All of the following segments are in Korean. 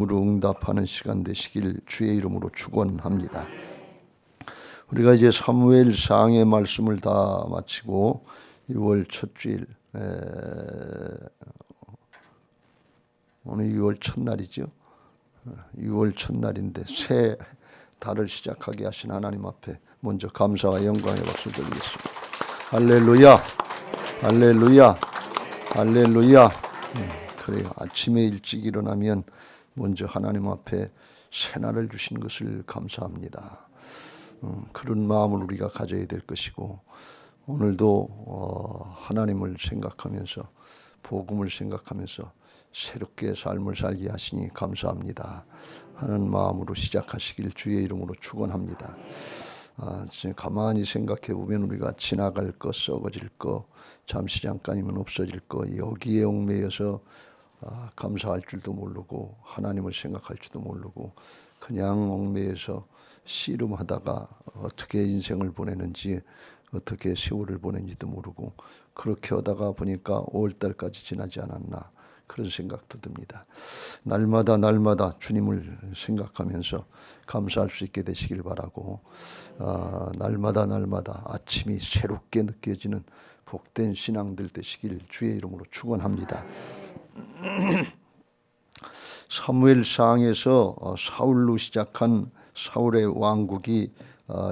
으로 응답하는 시간 되시길 주의 이름으로 축원합니다. 우리가 이제 사무엘상의 말씀을 다 마치고 6월 첫 주일, 오늘 6월 첫날이죠. 6월 첫날인데 새 달을 시작하게 하신 하나님 앞에 먼저 감사와 영광의 박수 드리겠습니다. 할렐루야, 할렐루야, 할렐루야. 그래요. 아침에 일찍 일어나면 먼저 하나님 앞에 새날을 주신 것을 감사합니다. 그런 마음을 우리가 가져야 될 것이고, 오늘도 하나님을 생각하면서 복음을 생각하면서 새롭게 삶을 살게 하시니 감사합니다 하는 마음으로 시작하시길 주의 이름으로 축원합니다. 가만히 생각해 보면 우리가 지나갈 것, 썩어질 것, 잠시 잠깐이면 없어질 것, 여기에 얽매여서 감사할 줄도 모르고 하나님을 생각할 줄도 모르고 그냥 얽매여서 씨름하다가 어떻게 인생을 보내는지, 어떻게 세월을 보내는지도 모르고 그렇게 하다가 보니까 5월달까지 지나지 않았나, 그런 생각도 듭니다. 날마다 날마다 주님을 생각하면서 감사할 수 있게 되시길 바라고, 날마다 날마다 아침이 새롭게 느껴지는 복된 신앙들 되시길 주의 이름으로 축원합니다. 사무엘상에서 사울로 시작한 사울의 왕국이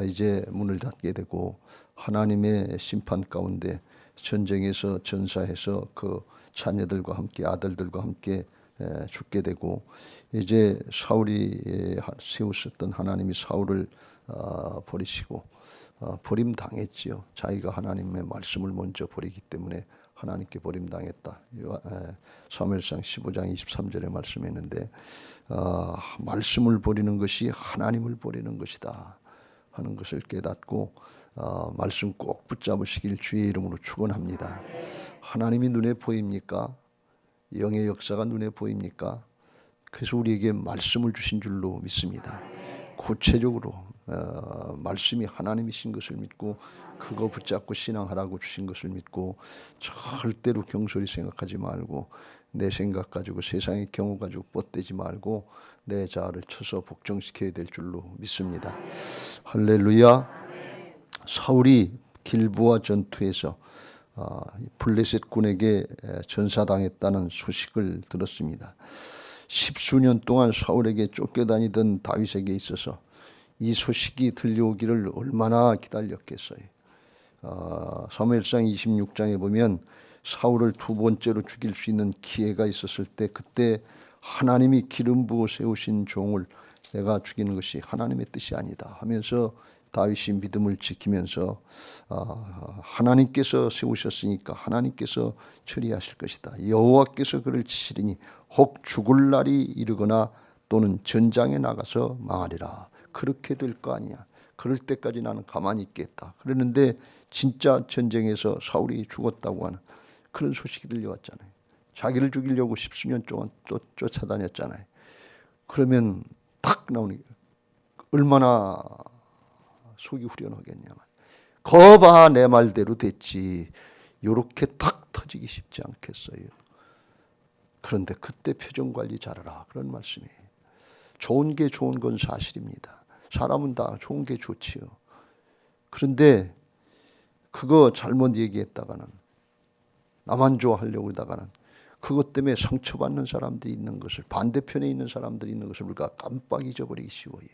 이제 문을 닫게 되고, 하나님의 심판 가운데 전쟁에서 전사해서 그 자녀들과 함께, 아들들과 함께 죽게 되고, 이제 사울이 세우셨던 하나님이 사울을 버리시고 버림당했지요. 자기가 하나님의 말씀을 먼저 버리기 때문에 하나님께 버림당했다. 사무엘상 15장 23절에 말씀했는데, 말씀을 버리는 것이 하나님을 버리는 것이다 하는 것을 깨닫고 말씀 꼭 붙잡으시길 주의 이름으로 축원합니다. 하나님이 눈에 보입니까? 영의 역사가 눈에 보입니까? 그래서 우리에게 말씀을 주신 줄로 믿습니다. 구체적으로 말씀이 하나님이신 것을 믿고 그거 붙잡고 신앙하라고 주신 것을 믿고, 절대로 경솔히 생각하지 말고 내 생각 가지고 세상의 경우 가지고 뻗대지 말고 내 자아를 쳐서 복종시켜야 될 줄로 믿습니다. 할렐루야. 사울이 길보아 전투에서 블레셋 군에게 전사당했다는 소식을 들었습니다. 10수년 동안 사울에게 쫓겨다니던 다윗에게 있어서 이 소식이 들려오기를 얼마나 기다렸겠어요. 사무엘상 26장에 보면 사울을 두 번째로 죽일 수 있는 기회가 있었을 때, 그때 하나님이 기름 부어 세우신 종을 내가 죽이는 것이 하나님의 뜻이 아니다 하면서 다윗이 믿음을 지키면서 하나님께서 세우셨으니까 하나님께서 처리하실 것이다. 여호와께서 그를 치시리니 혹 죽을 날이 이르거나 또는 전장에 나가서 망하리라. 그렇게 될 거 아니야. 그럴 때까지 나는 가만히 있겠다. 그랬는데 진짜 전쟁에서 사울이 죽었다고 하는 그런 소식이 들려왔잖아요. 자기를 죽이려고 10수년 동안 쫓아다녔잖아요. 그러면 탁 나오는 게 얼마나 속이 후련하겠냐면, 거봐 내 말대로 됐지, 요렇게 탁 터지기 쉽지 않겠어요. 그런데 그때 표정 관리 잘하라, 그런 말씀이에요. 좋은 게 좋은 건 사실입니다. 사람은 다 좋은 게 좋지요. 그런데 그거 잘못 얘기했다가는, 나만 좋아하려고 하다가는 그것 때문에 상처받는 사람들이 있는 것을, 반대편에 있는 사람들이 있는 것을 우리가 깜빡 잊어버리기 쉬워요.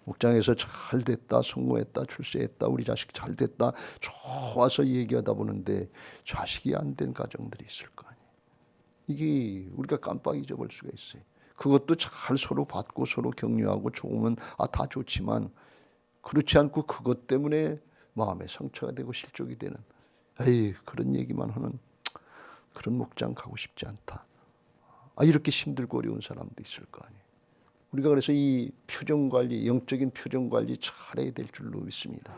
목장에서 잘 됐다, 성공했다, 출세했다, 우리 자식 잘 됐다, 좋아서 얘기하다 보는데 자식이 안 된 가정들이 있을 거 아니에요. 이게 우리가 깜빡 잊어버릴 수가 있어요. 그것도 잘 서로 받고 서로 격려하고 좋으면 다 좋지만, 그렇지 않고 그것 때문에 마음에 상처가 되고 실족이 되는, 그런 얘기만 하는 그런 목장 가고 싶지 않다. 이렇게 힘들고 어려운 사람도 있을 거 아니에요. 우리가 그래서 이 표정 관리, 영적인 표정 관리 잘해야 될 줄로 믿습니다.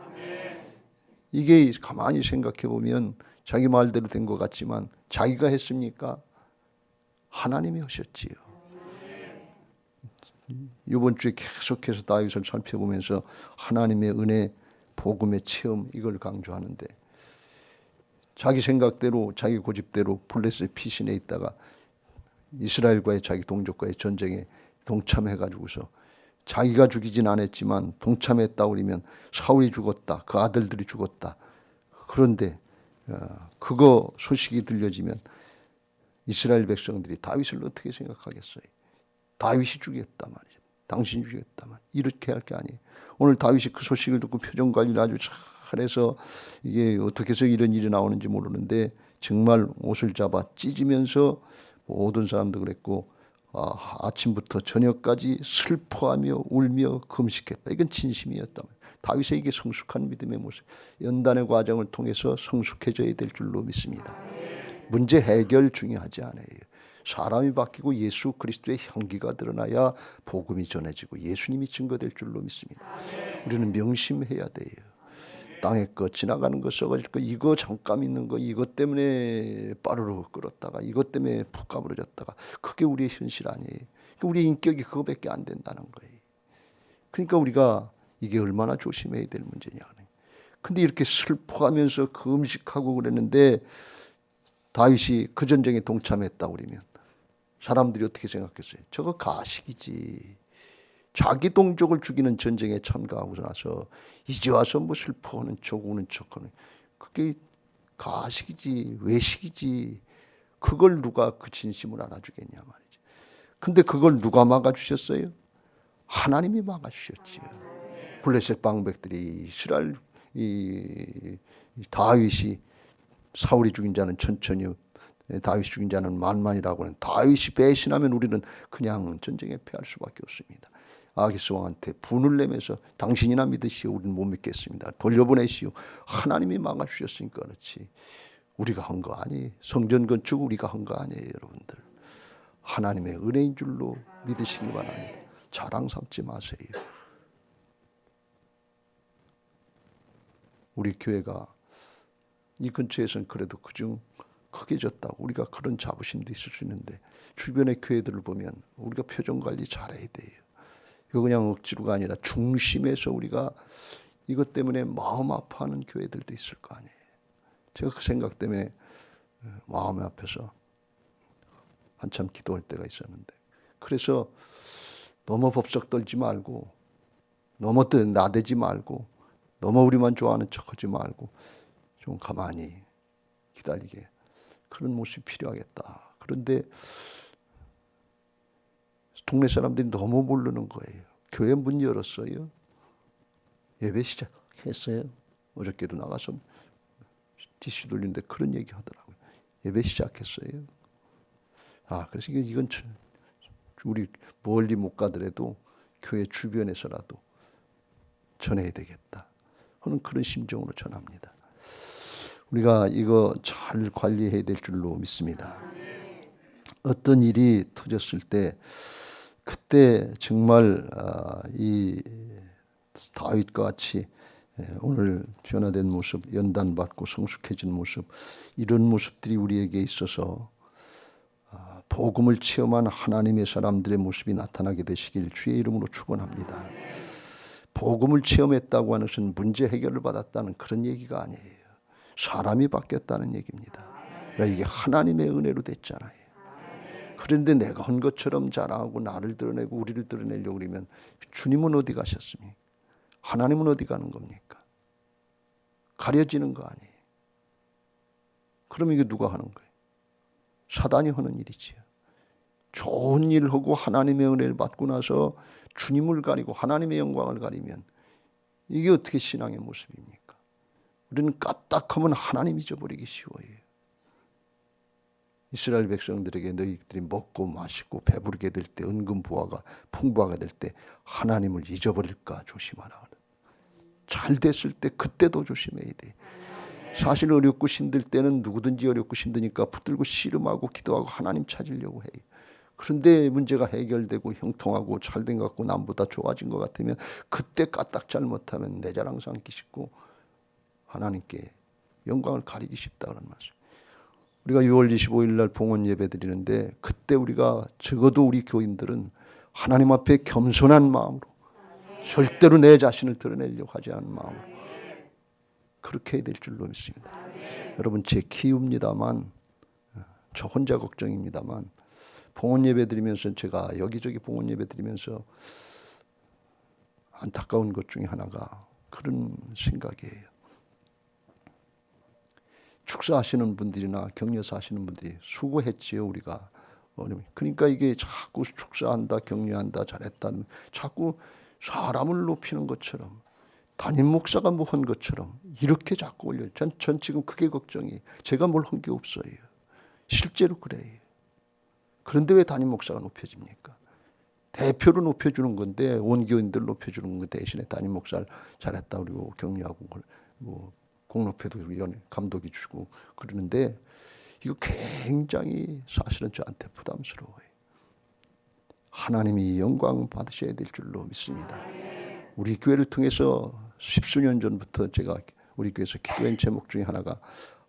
이게 가만히 생각해 보면 자기 말대로 된 것 같지만 자기가 했습니까? 하나님이 하셨지요. 이번 주에 계속해서 다윗을 살펴보면서 하나님의 은혜, 복음의 체험, 이걸 강조하는데, 자기 생각대로 자기 고집대로 블레셋 피신에 있다가 이스라엘과의 자기 동족과의 전쟁에 동참해가지고서 자기가 죽이진 않았지만 동참했다 그러면 사울이 죽었다, 그 아들들이 죽었다. 그런데 그거 소식이 들려지면 이스라엘 백성들이 다윗을 어떻게 생각하겠어요? 다윗이 죽였다 말이죠. 당신 죽였다 말. 이렇게 할 게 아니에요. 오늘 다윗이 그 소식을 듣고 표정 관리를 아주 잘해서 이게 어떻게 해서 이런 일이 나오는지 모르는데 정말 옷을 잡아 찢으면서 모든 사람도 그랬고 아침부터 저녁까지 슬퍼하며 울며 금식했다. 이건 진심이었다. 다윗의 이게 성숙한 믿음의 모습, 연단의 과정을 통해서 성숙해져야 될 줄로 믿습니다. 문제 해결 중요하지 않아요. 사람이 바뀌고 예수 그리스도의 향기가 드러나야 복음이 전해지고 예수님이 증거될 줄로 믿습니다. 우리는 명심해야 돼요. 땅의 것, 지나가는 것, 썩어질 것, 이거 잠깐 있는 거, 이것 때문에 빠르르 끌었다가 이것 때문에 푹 가버려졌다가 그게 우리의 현실 아니에요. 우리의 인격이 그거밖에 안 된다는 거예요. 그러니까 우리가 이게 얼마나 조심해야 될 문제냐. 근데 이렇게 슬퍼하면서 금식하고 그랬는데 다윗이 그 전쟁에 동참했다고 그러면 사람들이 어떻게 생각했어요? 저거 가식이지. 자기 동족을 죽이는 전쟁에 참가하고 나서 이제 와서 뭐 슬퍼하는 척 우는 척하는 그게 가식이지, 외식이지. 그걸 누가 그 진심을 알아주겠냐 말이죠. 근데 그걸 누가 막아주셨어요? 하나님이 막아주셨지요. 블레셋 방백들이 이스라엘 다윗이 사울이 죽인 자는 천천히 다윗이 죽인 자는 만만이라고 하는 다윗이 배신하면 우리는 그냥 전쟁에 패할 수밖에 없습니다. 아기스 왕한테 분을 내면서 당신이나 믿으시오. 우리는 못 믿겠습니다. 돌려보내시오. 하나님이 막아주셨으니까 그렇지. 우리가 한 거 아니에요. 성전 건축 우리가 한 거 아니에요. 여러분들. 하나님의 은혜인 줄로 믿으시기 바랍니다. 자랑 삼지 마세요. 우리 교회가 이 근처에서는 그래도 그중 크게 졌다고 우리가 그런 자부심도 있을 수 있는데 주변의 교회들을 보면 우리가 표정 관리 잘해야 돼요. 이거 그냥 억지로가 아니라 중심에서 우리가 이것 때문에 마음 아파하는 교회들도 있을 거 아니에요. 제가 그 생각 때문에 마음이 아파서 한참 기도할 때가 있었는데 그래서 너무 법석 떨지 말고 너무 나대지 말고 너무 우리만 좋아하는 척하지 말고 좀 가만히 기다리게 그런 모습이 필요하겠다. 그런데 동네 사람들이 너무 모르는 거예요. 교회 문 열었어요. 예배 시작했어요. 어저께도 나가서 티슈 돌리는데 그런 얘기 하더라고요. 예배 시작했어요. 그래서 이건 우리 멀리 못 가더라도 교회 주변에서라도 전해야 되겠다 하는 그런 심정으로 전합니다. 우리가 이거 잘 관리해야 될 줄로 믿습니다. 어떤 일이 터졌을 때 그때 정말 이 다윗과 같이 오늘 변화된 모습, 연단받고 성숙해진 모습, 이런 모습들이 우리에게 있어서 복음을 체험한 하나님의 사람들의 모습이 나타나게 되시길 주의 이름으로 축원합니다. 복음을 체험했다고 하는 것은 문제 해결을 받았다는 그런 얘기가 아니에요. 사람이 바뀌었다는 얘기입니다. 이게 하나님의 은혜로 됐잖아요. 그런데 내가 한 것처럼 자랑하고 나를 드러내고 우리를 드러내려고 그러면 주님은 어디 가셨습니까? 하나님은 어디 가는 겁니까? 가려지는 거 아니에요. 그럼 이게 누가 하는 거예요? 사단이 하는 일이지요. 좋은 일을 하고 하나님의 은혜를 받고 나서 주님을 가리고 하나님의 영광을 가리면 이게 어떻게 신앙의 모습입니까? 우리는 까딱하면 하나님 잊어버리기 쉬워요. 이스라엘 백성들에게 너희들이 먹고 마시고 배부르게 될 때 은근 부하가 풍부하게 될 때 하나님을 잊어버릴까 조심하라. 잘 됐을 때 그때도 조심해야 돼. 사실 어렵고 힘들 때는 누구든지 어렵고 힘드니까 붙들고 씨름하고 기도하고 하나님 찾으려고 해요. 그런데 문제가 해결되고 형통하고 잘된 것 같고 남보다 좋아진 것 같으면 그때 까딱 잘못하면 내 자랑 삼기 쉽고 하나님께 영광을 가리기 쉽다는 말씀. 우리가 6월 25일 날 봉헌 예배 드리는데 그때 우리가 적어도 우리 교인들은 하나님 앞에 겸손한 마음으로 절대로 내 자신을 드러내려고 하지 않은 마음으로 그렇게 해야 될 줄로 믿습니다. 여러분 제 키웁니다만 저 혼자 걱정입니다만 봉헌 예배 드리면서 제가 여기저기 봉헌 예배 드리면서 안타까운 것 중에 하나가 그런 생각이에요. 축사하시는 분들이나 격려사 하시는 분들이 수고했지요, 우리가. 그러니까 이게 자꾸 축사한다, 격려한다, 잘했다, 자꾸 사람을 높이는 것처럼, 담임 목사가 뭐 한 것처럼 이렇게 자꾸 올려요. 전 지금 그게 걱정이. 제가 뭘 한 게 없어요. 실제로 그래요. 그런데 왜 담임 목사가 높여집니까? 대표로 높여주는 건데, 원교인들 높여주는 거 대신에 담임 목사를 잘했다 그리고 격려하고 뭐 공로패도 위원회 감독이 주고 그러는데, 이거 굉장히 사실은 저한테 부담스러워요. 하나님이 영광 받으셔야 될 줄로 믿습니다. 우리 교회를 통해서 십수년 전부터 제가 우리 교회에서 기도한 제목 중에 하나가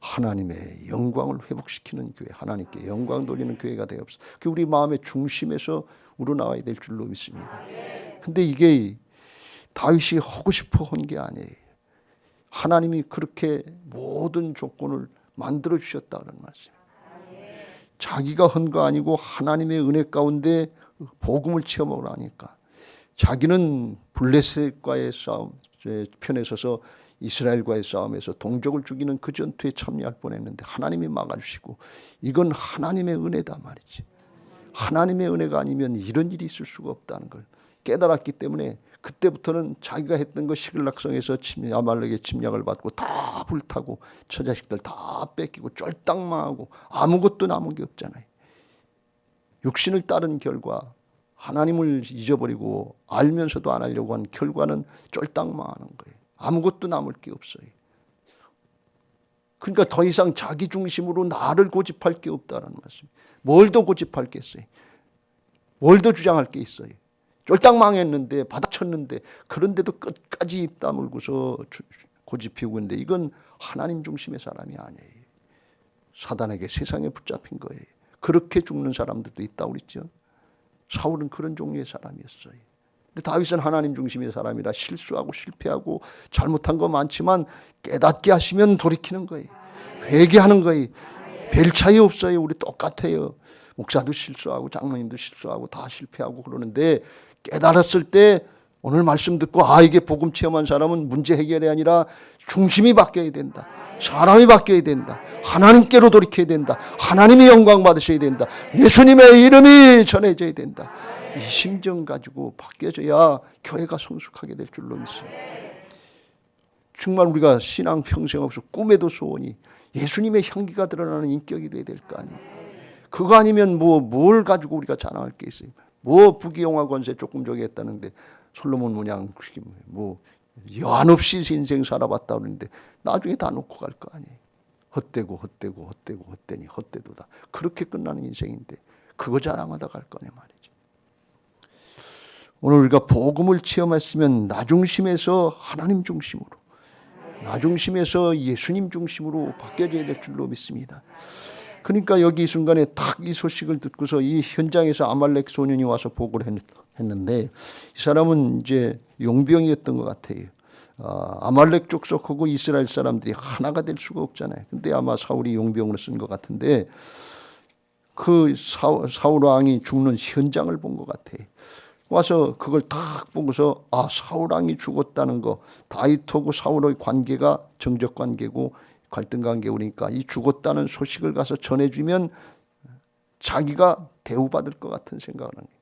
하나님의 영광을 회복시키는 교회, 하나님께 영광 돌리는 교회가 되옵소서. 그게 우리 마음의 중심에서 우러나와야 될 줄로 믿습니다. 근데 이게 다윗이 하고 싶어 한 게 아니에요. 하나님이 그렇게 모든 조건을 만들어 주셨다는 말씀. 자기가 한 거 아니고 하나님의 은혜 가운데 복음을 체험하고 나니까 자기는 블레셋과의 싸움 편에 서서 이스라엘과의 싸움에서 동족을 죽이는 그 전투에 참여할 뻔했는데 하나님이 막아주시고, 이건 하나님의 은혜다 말이지. 하나님의 은혜가 아니면 이런 일이 있을 수가 없다는 걸 깨달았기 때문에 그때부터는 자기가 했던 거 시글락성에서 아말렉의 침략을 받고 다 불타고 처자식들 다 뺏기고 쫄딱망하고 아무것도 남은 게 없잖아요. 육신을 따른 결과, 하나님을 잊어버리고 알면서도 안 하려고 한 결과는 쫄딱망하는 거예요. 아무것도 남을 게 없어요. 그러니까 더 이상 자기 중심으로 나를 고집할 게 없다는 말씀. 뭘 더 고집할겠어요? 뭘 더 주장할 게 있어요? 쫄딱 망했는데, 바닥쳤는데, 그런데도 끝까지 입 다물고서 고집피우고 있는데, 이건 하나님 중심의 사람이 아니에요. 사단에게 세상에 붙잡힌 거예요. 그렇게 죽는 사람들도 있다고 그랬죠. 사울은 그런 종류의 사람이었어요. 근데 다윗은 하나님 중심의 사람이라 실수하고 실패하고 잘못한 거 많지만 깨닫게 하시면 돌이키는 거예요. 회개하는 거예요. 별 차이 없어요. 우리 똑같아요. 목사도 실수하고 장로님도 실수하고 다 실패하고 그러는데, 깨달았을 때 오늘 말씀 듣고 이게 복음 체험한 사람은 문제 해결이 아니라 중심이 바뀌어야 된다. 사람이 바뀌어야 된다. 하나님께로 돌이켜야 된다. 하나님이 영광 받으셔야 된다. 예수님의 이름이 전해져야 된다. 이 심정 가지고 바뀌어져야 교회가 성숙하게 될 줄로 믿습니다. 정말 우리가 신앙 평생 없어 꿈에도 소원이 예수님의 향기가 드러나는 인격이 돼야 될 거 아니에요. 그거 아니면 뭘 가지고 우리가 자랑할 게 있어요. 부귀영화 권세 조금 저기 했다는데, 솔로몬 문양 여한 없이 인생 살아봤다 그러는데 나중에 다 놓고 갈 거 아니에요. 헛되니 헛되도다. 그렇게 끝나는 인생인데 그거 자랑하다 갈 거냐 말이죠. 오늘 우리가 복음을 체험했으면 나 중심에서 하나님 중심으로, 나 중심에서 예수님 중심으로 바뀌어져야 될 줄로 믿습니다. 그러니까 여기 이 순간에 딱 이 소식을 듣고서 이 현장에서 아말렉 소년이 와서 보고를 했는데, 이 사람은 이제 용병이었던 것 같아요. 아말렉 족속하고 이스라엘 사람들이 하나가 될 수가 없잖아요. 근데 아마 사울이 용병으로 쓴 것 같은데, 그 사울 왕이 죽는 현장을 본 것 같아요. 와서 그걸 딱 보고서 사울 왕이 죽었다는 거, 다윗하고 사울의 관계가 정적 관계고 갈등 관계, 그러니까 이 죽었다는 소식을 가서 전해주면 자기가 대우받을 것 같은 생각을 하는 거예요.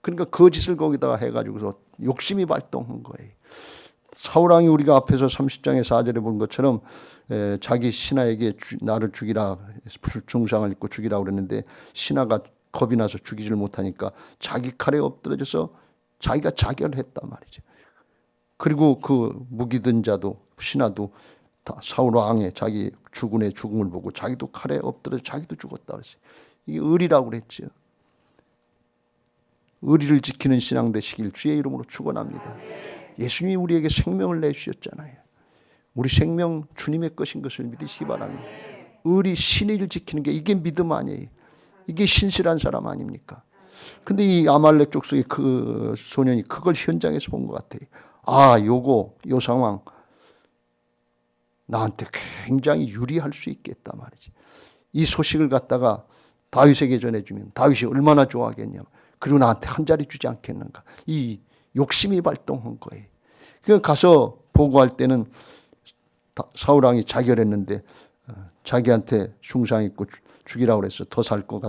그러니까 거짓을 거기다가 해가지고서 욕심이 발동한 거예요. 사울왕이 우리가 앞에서 30장의 4절에 본 것처럼 자기 신하에게 나를 죽이라, 중상을 입고 죽이라 그랬는데 신하가 겁이 나서 죽이질 못하니까 자기 칼에 엎드려져서 자기가 자결을 했단 말이죠. 그리고 그 무기 든 자도 신하도 사울 왕의 자기 주군의 죽음을 보고 자기도 칼에 엎드려 자기도 죽었다 그랬어요. 이게 의리라고 그랬죠. 의리를 지키는 신앙 되시길 주의 이름으로 축원합니다. 예수님이 우리에게 생명을 내주셨잖아요. 우리 생명 주님의 것인 것을 믿으시기 바랍니다. 의리, 신의를 지키는 게 이게 믿음 아니에요. 이게 신실한 사람 아닙니까? 근데 이 아말렉 족속의 그 소년이 그걸 현장에서 본 것 같아요. 요 상황 나한테 굉장히 유리할 수 있겠다 말이지. 이 소식을 갖다가 다윗에게 전해주면 다윗이 얼마나 좋아하겠냐. 그리고 나한테 한 자리 주지 않겠는가. 이 욕심이 발동한 거예요. 그 가서 보고할 때는 사울왕이 자결했는데 자기한테 숭상 있고 죽이라고 그랬어. 더 살 것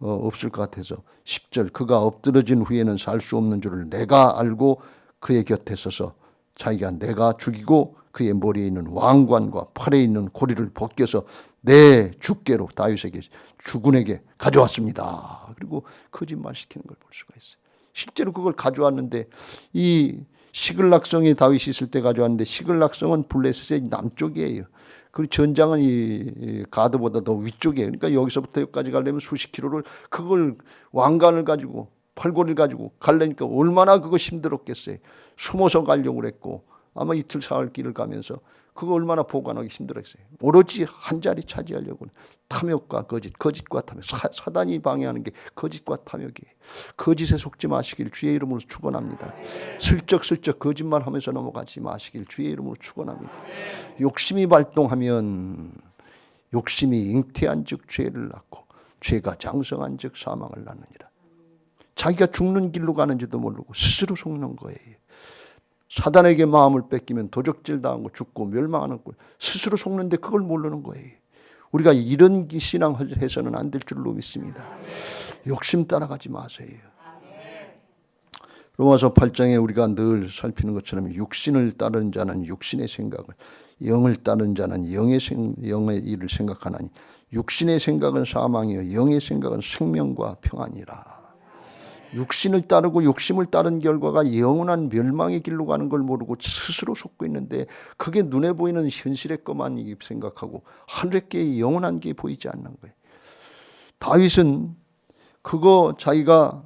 없을 것 같아서 10절 그가 엎드러진 후에는 살 수 없는 줄을 내가 알고 그의 곁에 서서 자기가 내가 죽이고 그의 머리에 있는 왕관과 팔에 있는 고리를 벗겨서 내 주께로 다윗에게 주군에게 가져왔습니다. 그리고 거짓말 시키는 걸 볼 수가 있어요. 실제로 그걸 가져왔는데 이 시글락성에 다윗이 있을 때 가져왔는데 시글락성은 블레셋의 남쪽이에요. 그리고 전장은 이 가드보다 더 위쪽이에요. 그러니까 여기서부터 여기까지 가려면 수십 킬로를 그걸 왕관을 가지고 팔고리를 가지고 가려니까 얼마나 그거 힘들었겠어요. 숨어서 가려고 그랬고 아마 이틀 사흘 길을 가면서 그거 얼마나 보관하기 힘들었어요. 오로지 한 자리 차지하려고 탐욕과 거짓과 탐욕. 사단이 방해하는 게 거짓과 탐욕이에요. 거짓에 속지 마시길 주의 이름으로 축원합니다. 슬쩍슬쩍 거짓말하면서 넘어가지 마시길 주의 이름으로 축원합니다. 욕심이 발동하면 욕심이 잉태한즉 죄를 낳고 죄가 장성한즉 사망을 낳느니라. 자기가 죽는 길로 가는지도 모르고 스스로 속는 거예요. 사단에게 마음을 뺏기면 도적질 당하고 죽고 멸망하는 걸 스스로 속는데 그걸 모르는 거예요. 우리가 이런 신앙 해서는 안 될 줄로 믿습니다. 욕심 따라가지 마세요. 로마서 8장에 우리가 늘 살피는 것처럼 육신을 따르는 자는 육신의 생각을, 영을 따르는 자는 영의 일을 생각하나니 육신의 생각은 사망이요 영의 생각은 생명과 평안이라. 육신을 따르고 욕심을 따른 결과가 영원한 멸망의 길로 가는 걸 모르고 스스로 속고 있는데 그게 눈에 보이는 현실의 것만 생각하고 하늘의 게 영원한 게 보이지 않는 거예요. 다윗은 그거 자기가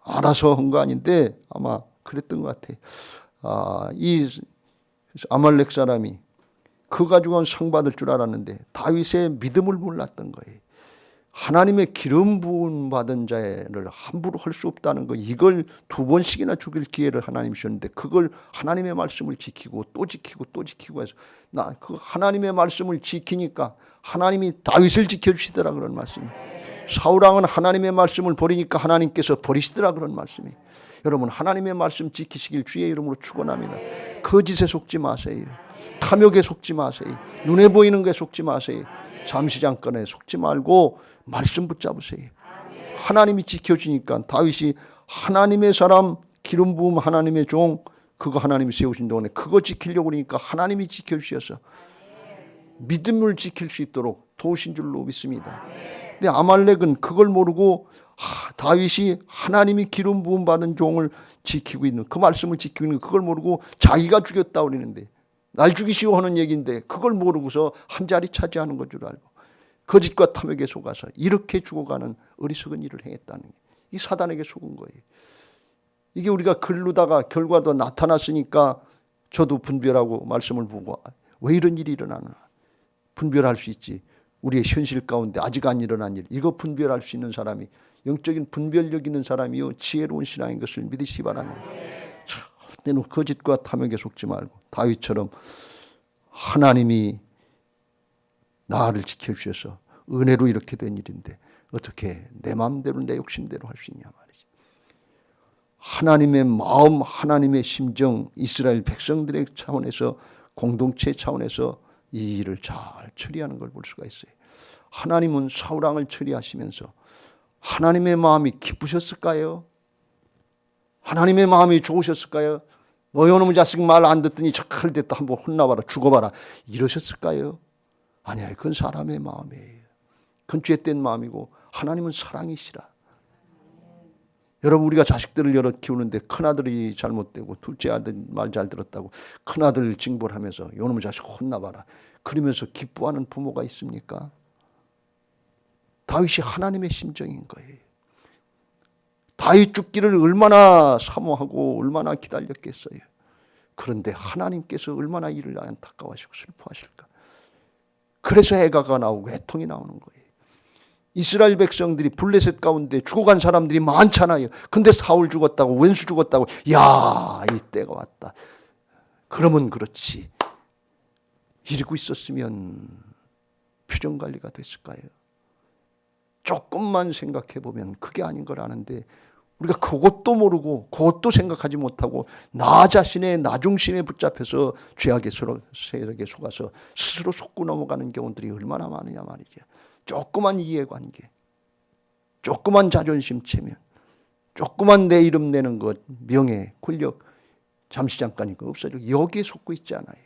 알아서 한 거 아닌데 아마 그랬던 것 같아요. 이 아말렉 사람이 그 가지고는 상 받을 줄 알았는데 다윗의 믿음을 몰랐던 거예요. 하나님의 기름 부음 받은 자를 함부로 할 수 없다는 거, 이걸 2번씩이나 죽일 기회를 하나님이 주셨는데 그걸 하나님의 말씀을 지키고 또 지키고 또 지키고 해서 나 그 하나님의 말씀을 지키니까 하나님이 다윗을 지켜주시더라 그런 말씀이. 사울왕은 하나님의 말씀을 버리니까 하나님께서 버리시더라 그런 말씀이. 여러분 하나님의 말씀 지키시길 주의 이름으로 축원합니다. 거짓에 속지 마세요. 탐욕에 속지 마세요. 눈에 보이는 것에 속지 마세요. 잠시 잠깐에 속지 말고 말씀 붙잡으세요. 하나님이 지켜주니까 다윗이 하나님의 사람 기름 부음 하나님의 종 그거 하나님이 세우신 동안에 그거 지키려고 그러니까 하나님이 지켜주셔서 믿음을 지킬 수 있도록 도우신 줄로 믿습니다. 근데 아말렉은 그걸 모르고 다윗이 하나님이 기름 부음 받은 종을 지키고 있는 그 말씀을 지키고 있는 그걸 모르고 자기가 죽였다고 그러는데 날 죽이시오 하는 얘기인데 그걸 모르고서 한 자리 차지하는 것 줄 알고 거짓과 탐욕에 속아서 이렇게 죽어가는 어리석은 일을 행했다는 게 이 사단에게 속은 거예요. 이게 우리가 글르다가 결과도 나타났으니까 저도 분별하고 말씀을 보고 왜 이런 일이 일어나나 분별할 수 있지. 우리의 현실 가운데 아직 안 일어난 일 이거 분별할 수 있는 사람이 영적인 분별력 있는 사람이요 지혜로운 신앙인 것을 믿으시기 바랍니다. 절대로 거짓과 탐욕에 속지 말고 다윗처럼 하나님이 나를 지켜주셔서 은혜로 이렇게 된 일인데 어떻게 내 마음대로 내 욕심대로 할 수 있냐 말이지. 하나님의 마음 하나님의 심정 이스라엘 백성들의 차원에서 공동체 차원에서 이 일을 잘 처리하는 걸 볼 수가 있어요. 하나님은 사울왕을 처리하시면서 하나님의 마음이 기쁘셨을까요? 하나님의 마음이 좋으셨을까요? 너 요놈의 자식 말 안 듣더니 착할 됐다 한번 혼나봐라 죽어봐라 이러셨을까요? 아니야 그건 사람의 마음이에요. 그건 죄된 마음이고 하나님은 사랑이시라. 여러분 우리가 자식들을 여러 키우는데 큰아들이 잘못되고 둘째 아들 말 잘 들었다고 큰아들 징벌 하면서 요놈의 자식 혼나봐라 그러면서 기뻐하는 부모가 있습니까? 다윗이 하나님의 심정인 거예요. 다윗 죽기를 얼마나 사모하고 얼마나 기다렸겠어요. 그런데 하나님께서 얼마나 이를 안타까워하시고 슬퍼하실까. 그래서 애가가 나오고 애통이 나오는 거예요. 이스라엘 백성들이 블레셋 가운데 죽어간 사람들이 많잖아요. 근데 사울 죽었다고 왼수 죽었다고 야 이때가 왔다. 그러면 그렇지. 이러고 있었으면 표정관리가 됐을까요? 조금만 생각해 보면 그게 아닌 걸 아는데 우리가 그것도 모르고 그것도 생각하지 못하고 나 자신의 나중심에 붙잡혀서 죄악의 세력에 속아서 스스로 속고 넘어가는 경우들이 얼마나 많으냐 말이죠. 조그만 이해관계, 조그만 자존심 체면, 조그만 내 이름 내는 것, 명예, 권력 잠시 잠깐이니까 없어지고 여기에 속고 있지 않아요.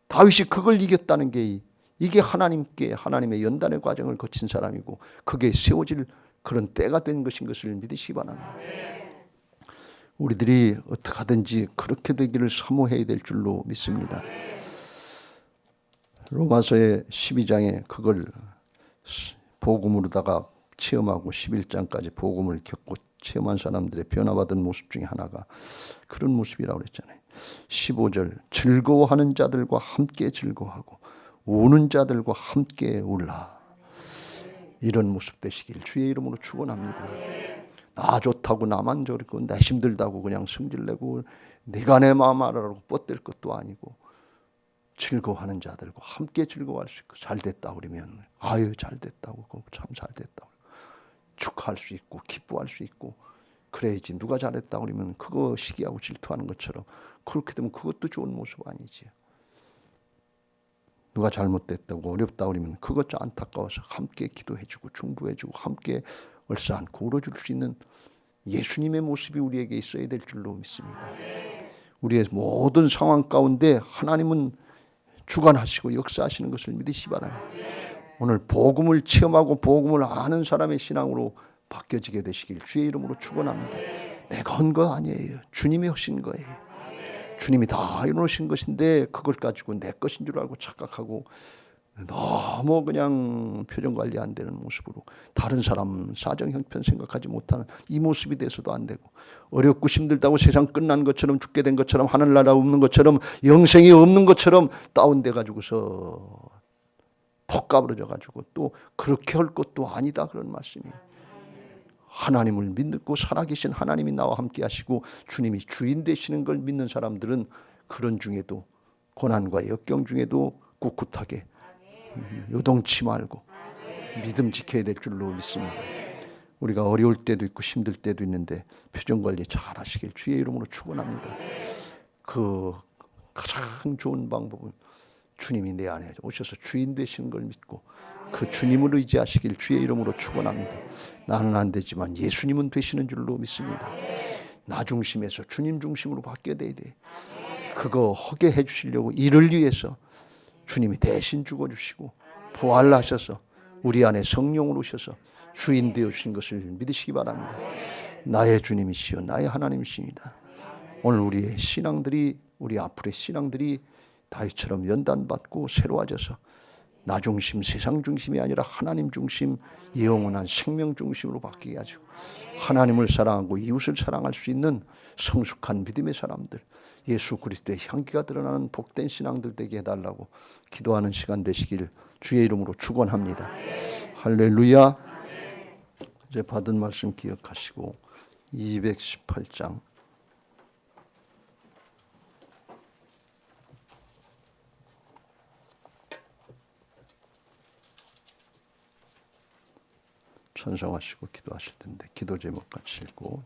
다윗이 그걸 이겼다는 게 이게 하나님께 하나님의 연단의 과정을 거친 사람이고 그게 세워질 그런 때가 된 것인 것을 믿으시기 바랍니다. 우리들이 어떻게 하든지 그렇게 되기를 사모해야 될 줄로 믿습니다. 로마서의 12장에 그걸 복음으로다가 체험하고 11장까지 복음을 겪고 체험한 사람들의 변화받은 모습 중에 하나가 그런 모습이라고 그랬잖아요. 15절 즐거워하는 자들과 함께 즐거워하고 우는 자들과 함께 울라. 이런 모습 되시길 주의 이름으로 축원합니다. 나 좋다고 나만 저리고 나 힘들다고 그냥 성질내고 내가 내 마음 알아라고 뻗댈 것도 아니고 즐거워하는 자들과 함께 즐거워할 수 있고 잘됐다 그러면 아유 잘됐다고 참 잘됐다 축하할 수 있고 기뻐할 수 있고 그래야지. 누가 잘했다 그러면 그거 시기하고 질투하는 것처럼 그렇게 되면 그것도 좋은 모습 아니지. 누가 잘못됐다고 어렵다 그러면 그것 좀 안타까워서 함께 기도해주고 중보해주고 함께 얼싸안고 울어줄 수 있는 예수님의 모습이 우리에게 있어야 될 줄로 믿습니다. 우리의 모든 상황 가운데 하나님은 주관하시고 역사하시는 것을 믿으시기 바랍니다. 오늘 복음을 체험하고 복음을 아는 사람의 신앙으로 바뀌어지게 되시길 주의 이름으로 축원합니다. 내가 한 거 아니에요. 주님이 하신 거예요. 주님이 다 이루신 것인데 그걸 가지고 내 것인 줄 알고 착각하고 너무 그냥 표정 관리 안 되는 모습으로 다른 사람 사정 형편 생각하지 못하는 이 모습이 돼서도 안 되고 어렵고 힘들다고 세상 끝난 것처럼 죽게 된 것처럼 하늘나라 없는 것처럼 영생이 없는 것처럼 다운돼 가지고서 폭 까부러져 가지고 또 그렇게 할 것도 아니다 그런 말씀이에요. 하나님을 믿고 살아계신 하나님이 나와 함께 하시고 주님이 주인 되시는 걸 믿는 사람들은 그런 중에도 고난과 역경 중에도 꿋꿋하게 요동치 말고 믿음 지켜야 될 줄로 믿습니다. 우리가 어려울 때도 있고 힘들 때도 있는데 표정 관리 잘 하시길 주의 이름으로 축원합니다. 그 가장 좋은 방법은 주님이 내 안에 오셔서 주인 되시는 걸 믿고 그 주님을 의지하시길 주의 이름으로 축원합니다. 나는 안 되지만 예수님은 되시는 줄로 믿습니다. 나 중심에서 주님 중심으로 바뀌어야 돼. 그거 하게 해주시려고 이를 위해서 주님이 대신 죽어주시고 부활하셔서 우리 안에 성령으로 오셔서 주인 되어주신 것을 믿으시기 바랍니다. 나의 주님이시여 나의 하나님이십니다. 오늘 우리의 신앙들이 우리 앞으로의 신앙들이 다윗처럼 연단받고 새로워져서 나 중심 세상 중심이 아니라 하나님 중심 영원한 생명 중심으로 바뀌게 하시고 하나님을 사랑하고 이웃을 사랑할 수 있는 성숙한 믿음의 사람들 예수 그리스도의 향기가 드러나는 복된 신앙들 되게 해달라고 기도하는 시간 되시길 주의 이름으로 축원합니다. 할렐루야. 이제 받은 말씀 기억하시고 218장 찬송하시고 기도하실 텐데 기도 제목 같이 읽고